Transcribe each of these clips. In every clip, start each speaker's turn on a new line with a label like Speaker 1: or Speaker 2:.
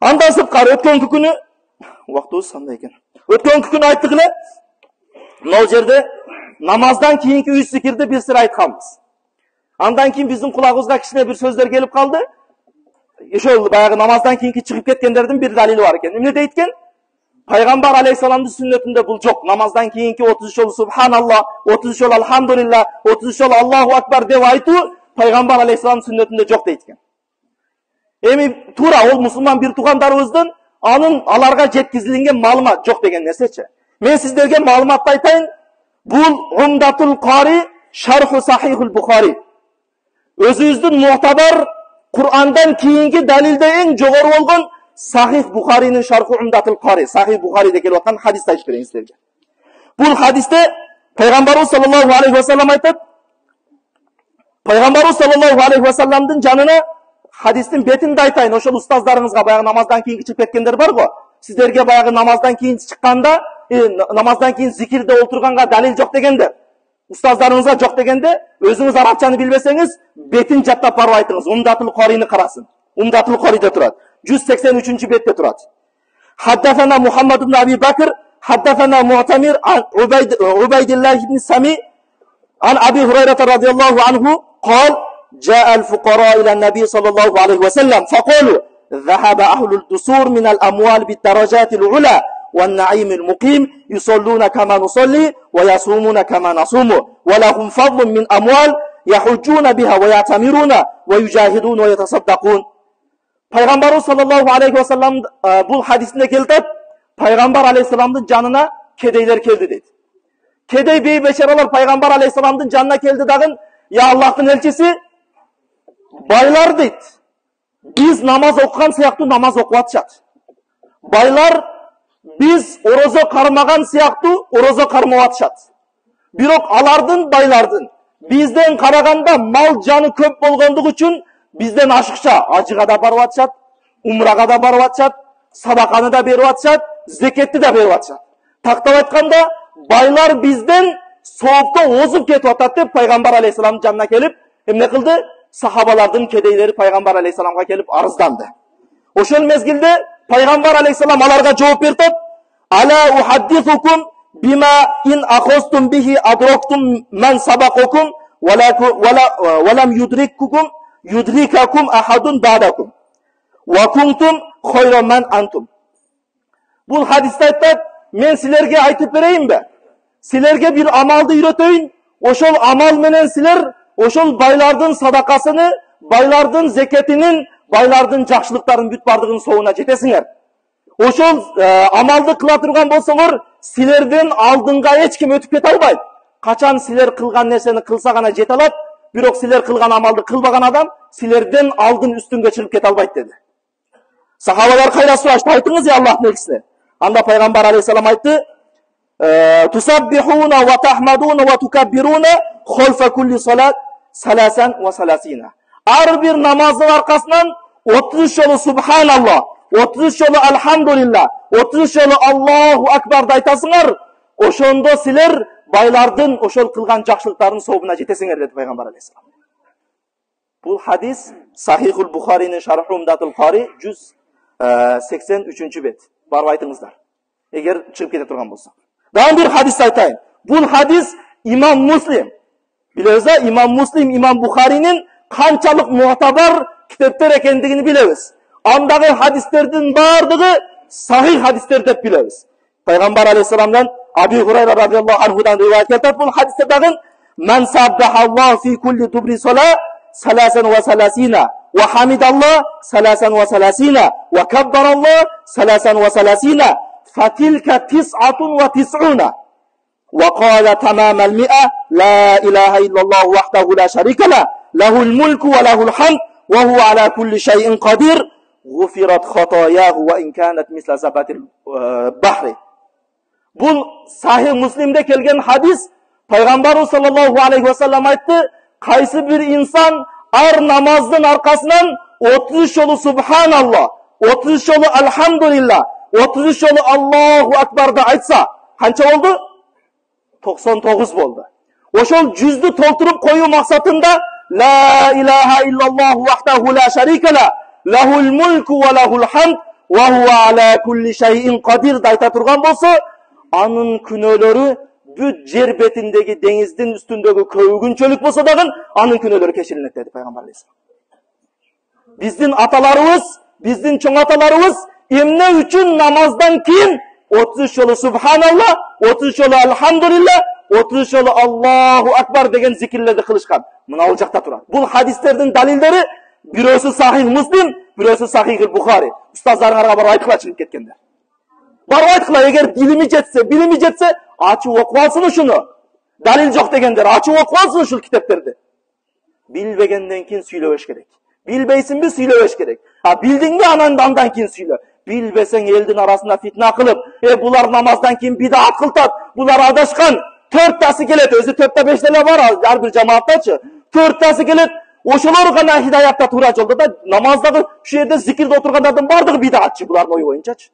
Speaker 1: Андан сырткары өткөнкү күнү убактыбыз кандай экен? Өткөнкү күнү айттык эле. Мына жерде намаздан кийинки 3 зикирди бир сыр айтканбыз. Андан кийин биздин кулагыбызга кичине бир сөздөр келип калды. Ошол баягы намаздан кийинки чыгып кеткендердин бир далили бар экен. Эмне дейт экен? Пайгамбар алейхисаламдын сүннөтүндө бул жок. Намаздан кийинки 33 жолу субханалла, 33 жолу алхамдулилла, 33 жолу Аллаху акбар деп айтуу Пайгамбар алейхисаламдын сүннөтүндө жок дейт экен. Эми туура ол мусулман бир туугандарыбыздын анын аларга жеткизилген маалымат жок деген нерсечи. Мен сиздерге маалыматты айтайын. Бул Умдатул Qaри Шарху Сахихул Бухари. Өзүбүздүн муътабар Кур'андан кийинки далилде эң жогору болгон Сахих Бухаринин Шарху Умдатул Qaри. Сахих Бухариде келип аткан хадисти айтып берейин сиздерге. Бул хадисте Пайгамбарыбыз саллаллаху алейхи ва саллям айтат. Пайгамбарыбыз саллаллаху алейхи ва саллямдын жанына хадистин бетинде айтайын. Ошол устаздарыңызга баягы намаздан кийинки чыгып кеткендер бар го. Сиздерге баягы намаздан кийин чыкканда, намаздан кийин зикирде олтурганга далил жок дегенде, устаздарыңызга жок дегенде, өзүңүз арабчаны билбесеңиз, бетин жаттап барып айтыңыз. Умдатул Қарини карасын. Умдатул Қариде турат. 183-бетте турат. Хаддафана Мухаммад ибн Аби Бакр, хаддафана Муътамир ан Убайдилlah ибн Сами ан Аби Хурайрата радияллаху анху قال جاء الفقراء إلى النبي صلى الله عليه وسلم فقالوا ذهب أهل الدثور من الأموال بالدرجات العلى والنعيم المقيم يصلون كما نصلي ويصومون كما نصوم ولهم فضل من أموال يحجون بها ويعتمرون ويجاهدون ويتصدقون. Пайгамбарыбыз саллаллаху алейхи ва саллям бул хадисинде келтип, Пайгамбар алейхисаламдын жанына кедейлер келди дейт. Кедей бейбечаралар Пайгамбар алейхисаламдын жанына келди дагы, "Я Аллахтын элчиси, байлар дейт, биз намаз окуган сыяктуу намаз окуп атышат. Байлар биз орозо кармаган сыяктуу орозо кармап атышат. Бирок алардын байлардын бизден караганда мал жаны көп болгондугу үчүн бизден ашыкча ажыга да барып атышат, умрага да барып атышат, садаканы да берип атышат, зекетти да берип атышат. Тактап айтканда, байлар бизден соопто озуп кетип атат" деп Пайгамбар алейхисаламдын жанына келип, эмне кылды? Сахабалардын кедейлери Пайгамбар алейхисаламга келип арызданды. Ошол мезгилде Пайгамбар алейхисалам аларга жооп берди. "Ала ухаддисукум бима ин ахостум бихи адроктум ман сабакукум валам юдрикакум ахадун бадакум ва кунтум хойра ман антум." Бул хадисте айтат, мен силерге айтып берейинби? Силерге бир амалды үйрөтөйүн. Ошол амал менен силер ошол байлардын садакасыны, байлардын зекетинин, байлардын жакшылыктарын бүт бардыгын соуна жетесиңер. Ошол амалды кыла турган болсоңор, силерден алдыңга эч ким өтүп кете албайт. Качан силер кылган нерсени кылса гана жете алат, бирок силер кылган амалды кылбаган адам силерден алдын үстүнгө чыгып кете албайт деди. Сахабалар кайра сурашты, айтыңыз я Аллахтын элчиси. Анда Пайгамбар алейхисалам айтты: "Тусаббихуна ва тахмадуна ва тукаббируна холфа кулли салат саласан ва саласина." Ар бир намаздын аркасынан 33 жолу субханалла, 33 жолу алхамдулилла, 33 жолу Аллаху акбарды айтасыңар, ошондо силер байлардын ошол кылган жакшылыктарынын сообуна жетесиңер деди Пайгамбар алейхисалам. Бул хадис Сахихул Бухаринин Шарху Умдатул Qaри 183-бет. Барып айтыңыздар, эгер чыгып кете турган болсо. Дагы бир хадис айтайын. Бул хадис Имам Муслим. Билебиз, Имам Муслим, Имам Бухаринин канчалык муътабар китептер экендигини билебиз. Андагы хадистердин бардыгы сахих хадистер деп билебиз. Пайгамбар алейхисаламдан Аби Хурайра радияллаху анхудан риваят келет. Бул хадисте дагы "Ман саббахаллаху фи кулли дубри сала саласан ва саласина ва хамидаллах саласан ва саласина ва каббараллах саласан ва саласина фатилка тис'атун ва тис'уна ва қала тамам ал-ми'a ла илаха иллаллах вахдаху ла шарика ла лахул мулку ва лахул хамд ва хува ала кулли шай'ин қадир гуфират хатаяху ва ин канат мисла забатил бахри." Бул Сахих Муслимде келген хадис. Пайгамбарыбыз саллаллаху алейхи ва саллям айтты, кайсы бир инсан ар намаздын аркасынан 33 жолу субханалла, 33 жолу алхамдулилла, 33 жолу Аллаху акбарды айтса, канча болду? 99 болду. Ошол 100ду толтуруп коюу максатында ла илаха иллаллах вахдаху ла шарика ла лахул мулку ва лахул хамд Wa huwa ala kulli shay'in qadir ayta turgan bolsa, anın күнөлөрү бүт жер бетиндеги деңиздин үстүндөгү көөгүнчөлүк болсо дагы анын күнөлөрү кечирилет деди пайгамбар алейхисалам. Биздин аталарыбыз, биздин чоң аталарыбыз эмне үчүн намаздан кийин 33 жолу субханалла, 33 жолу алхамдулилла, 33 жолу Аллаху акбар деген зикирлерди кылышкан. Мына ал жакта турат. Бул хадистердин далилдери бирөөсү Сахих Муслим, бирөөсү Сахих Бухари. Устаздарыңарга барып айткыла чыгып кеткендер. Барып айткыла, эгер билими жетсе, ачып окуп алсын ушуну. Далил жок дегендер ачып окуп алсын ушул китептерди. Билбегенден кийин сүйлөбөш керек. Билбейсинби сүйлөбөш керек. Билдиңби андан кийин сүйлө. Билбесең элдин арасында фитна кылып, булар намаздан кийин бидат кылтат, булар адашкан. 4тасы келет, өзү 4та 5 деле бар, ар бир жамааттачы. 4тасы келет, ошолор гана хидаятта туура жолдо да, намаздагы ушу жерде зикирде отургандардын бардыгы бидатчы, булардын ою боюнчачы.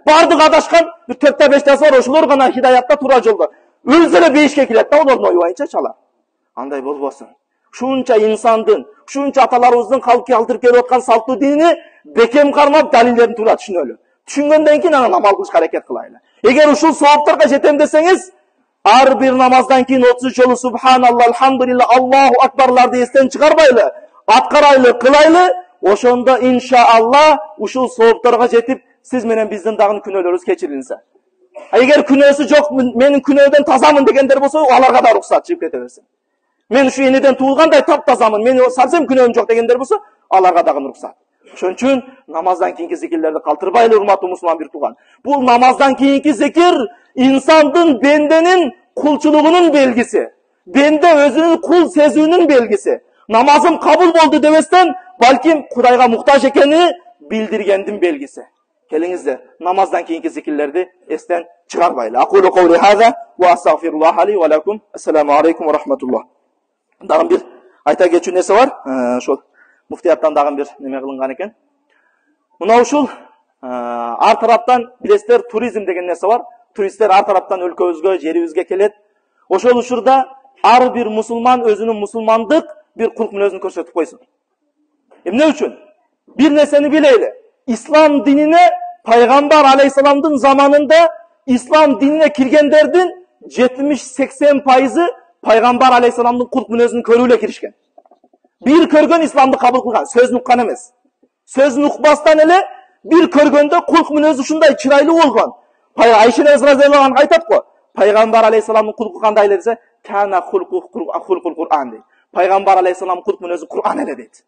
Speaker 1: Бардыгы адашкан, 4та 5тасы бар, ошолор гана хидаятта туура жолдо. Өзүлө бейишке келет да, олордун ою боюнча чала. Андай болбосун. Ушунча инсандын, ушунча аталарыбыздын калып калтырып келип аткан салттуу динини бекем кармап далилдерин туура түшүнөлү. Түшүнгөндөн кийин анан амал кылышка аракет кылайлы. Эгер ушул сооптарга жетем десеңиз, ар бир намаздан кийин 33 жолу субханалла, алхамдулилла, Аллаху акбарларды эстен чыгарбайлы, аткарайлы, кылайлы, ошондо иншаалла ушул сооптарга жетип, сиз менен биздин дагы күнөөлөрүбүз кечирилсе. Эгер күнөөсү жок, менин күнөөдөн тазамын дегендер болсо, аларга да уруксат чыгып кете берсин. Мен ушу энеден туулгандай таптазамын, мен совсем күнөөм жок дегендер болсо, аларга дагы уруксат. Ошон үчүн намаздан кийинки зикирлерди калтырбайлы, урматтуу мусулман бир тууган. Бул намаздан кийинки зикир инсандын бенденин кулчулугунун белгиси. Бенде өзүнүн кул сезүүнүн белгиси. Намазым кабыл болду дебестен, балким Кудайга муктаж экенин билдиргендин белгиси. Келиңиздер, намаздан кийинки зикирлерди эстен чыгарбайлы. Aqulu qawli hadha wa astaghfirullah li wa lakum. Assalamu alaykum wa rahmatullah. Дагы бир айта кетчү нерсе бар. Ошол муфтияттан дагы бир неме кылынган экен. Мына ушул ар тараптан билесиздер, туризм деген нерсе бар. Туристтер ар тараптан өлкөбүзгө, жерибизге келет. Ошол учурда ар бир мусулман өзүнүн мусулмандык бир кулк мүнөзүн көрсөтүп койсун. Эмне үчүн? Бир нерсени билели. İslam dinine Peygamber Aleyhisselam'ın zamanında İslam dinine kirgenderdin 70-80% Peygamber Aleyhisselam'ın kul münözünü körüyle kirişken. Bir körgön İslam'da kabul kılgan. Söz nukkan emez. Söz nukbastan ele bir körgönde kul münözü şunday çıraylı olgan. Ayşe Razıyallahu anh aytat ko. Peygamber Aleyhisselam'ın kul kılganda ile dese kana hulkul Kur'an deydi. Peygamber Aleyhisselam'ın kul münözü Kur'an ele deydi.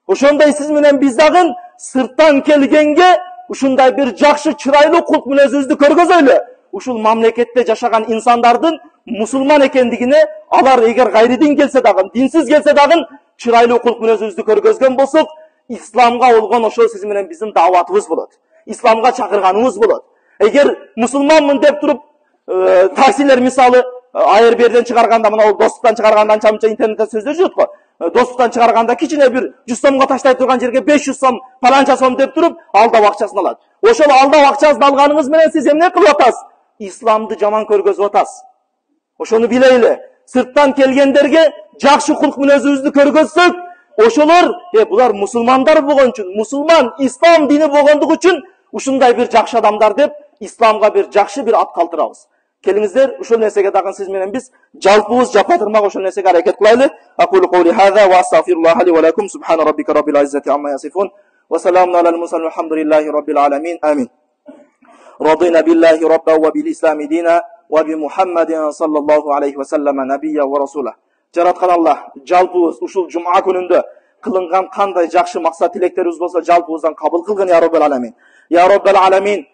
Speaker 1: Ошондой siz менен биз дагы сырттан келгенге ушундай бир жакшы чырайлуу кулк мүнөзүбүздү көргөзөлү. Ушул мамлекетте жашаган инсандардын мусулман экендигине алар эгер гайридин келсе дагы, динсиз келсе дагы чырайлуу кулк мүнөзүбүздү көргөзгөн болсок, исламга болгон ошол сиз менен биздин дааватыбыз болот. Исламга чакырганыбыз болот. Эгер мусулманмын деп туруп, таксилер мисалы айыр берден чыгарганда, мына ол достуктан чыгаргандан чамча интернетте сөздөр жүрөт го. Достуктан чыгарганда кичине бир 100 сомго таштай турган жерге 500 сом, паланча сом деп туруп, алдап акчасын алат. Ошол алдап акчасын алганыңыз менен сиз эмне кылып атасыз? Исламды жаман көргөзүп атасыз. Ошону билейли. Сырттан келгендерге жакшы кулк мүнөзүбүздү көргөзсөк, ошолор, булар мусулмандар болгон үчүн, мусулман, ислам дини болгондугу үчүн ушундай бир жакшы адамдар деп исламга бир жакшы бир ат калтырабыз. Келиңиздер, ушул нерсеге дагы сиз менен биз жалпыбыз жапатырмак ошол нерсеге аракет кылайлы. Aqulu qawli hadha wa astaghfirullah li wa lakum. Subhana rabbika rabbil izzati amma yasifun wa salamun alal mursalin walhamdulillahi rabbil alamin. Amin. Radina billahi rabban wa bil islami dina wa bi Muhammadin sallallahu aleyhi ve sellem nabiyya wa rasulah. Жараткан Allah, жалпыбыз ушул жума күнүндө кылынган кандай жакшы максат тилектерибиз болсо жалпыбыздан кабыл кылгын я Rabbal alamin. Ya Rabbal alamin.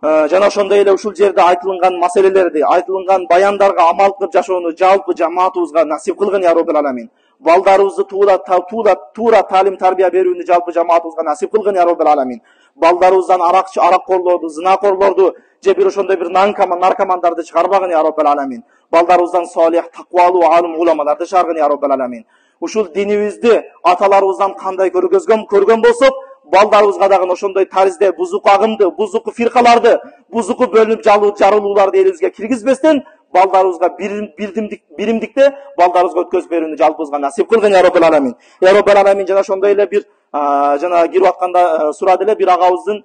Speaker 1: Жана ошондой эле ушул жерде айтылган маселелерди, айтылган баяндарга амал кылып жашоону жалпы жамаатыбызга насип кылгын я Rabbal alamin. Балдарыбызды туура талим тарбия берүүнү жалпы жамаатыбызга насип кылгын я Rabbal alamin. Балдарыбыздан араккорлорду, зынакорлорду, же бир ошондой бир наркомандарды чыгарбагын я Rabbal alamin. Балдарыбыздан солих, таквалуу, алим уламаларды чыгаргын я Rabbal alamin. Ушул динибизди аталарыбыздан кандай көргөн болсок, балдарыбызга дагы ошондой таризде бузук агымды, бузук фиркаларды, бузук бөлүнүп жарылууларды элибизге киргизбестен, балдарыбызга биримдикте балдарыбызга өткөзүп берүүнү жалпыбызга насип кылгын я Rabbal alamin. Ya Rabbal alamin, жана ошондой эле бир жана кирип атканда сурады эле, бир агабыздын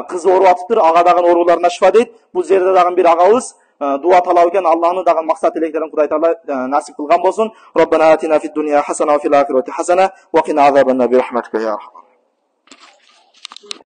Speaker 1: кызы ооруп атыптыр, ага дагы ооруларына шифа дейт. Бул жерде дагы бир агабыз дуа талап экен. Аллахны дагы максат тилектерин Кудай Таала насип кылган болсун. Роббана атина фид дунья хасана ва фил ахирати хасана ва кина азабан нар би рахматика я архам.